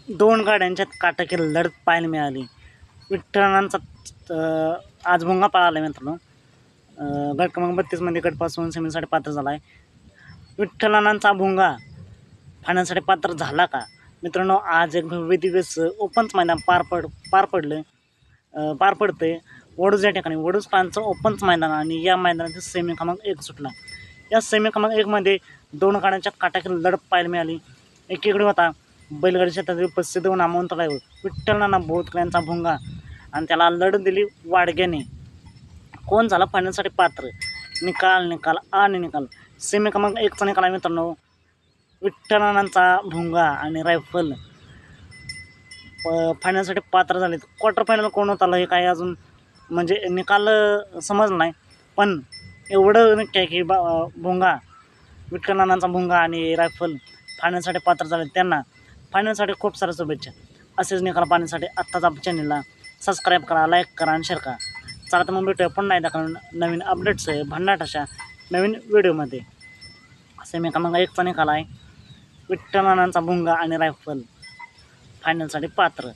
दोन गाड्यांच्यात काटाकी लढत पाहायला मिळाली. विठ्ठलांचा आज भुंगा पळाला मित्रांनो. गट क्रमांक 32मध्ये गटपासून सेमीसाठी पात्र झाला आहे. विठ्ठलांचा भुंगा फायनलसाठी पात्र झाला का मित्रांनो? आज एक भव्य दिवस ओपनचं मैदान पार पडतंय वडूज या ठिकाणी. वडूज पानचं ओपनचं मैदान आणि या मैदानात सेमी क्रमांक 1 सुटला. या सेमी क्रमांक 1मध्ये दोन गाड्यांच्या काटाकी लढत पाहायला मिळाली. एकीकडे होता बैलगाडी क्षेत्रातील प्रसिद्ध नामवंत ड्रायव्हर विठ्ठल बोरकर यांचा भुंगा आणि त्याला लढत दिली वाडग्याने. कोण झाला फायनलसाठी पात्र? निकाल सेमी क्रमांक 1चा निकाल आहे मित्रांनो. विठ्ठलांचा भुंगा आणि रायफल फायनलसाठी पात्र झाले. क्वार्टर फायनल कोण होत आलं हे काही अजून म्हणजे निकाल समजला नाही, पण एवढं नक्की आहे की विठ्ठलांचा भुंगा आणि रायफल फायनलसाठी पात्र झाले. त्यांना फायनलसाठी खूप साऱ्या शुभेच्छा. असेच निकाल पाहण्यासाठी आत्ताच आपल्या चॅनलला सबस्क्राईब करा, लाईक करा आणि शेअर करा. चला तर मग भेटूया पुन्हा एकदा नवीन अपडेट्स भन्नाट अशा नवीन व्हिडिओमध्ये. सेमी क्रमांक 1चा निकाल आहे विठ्ठलांचा भुंगा आणि रायफल फायनलसाठी पात्र.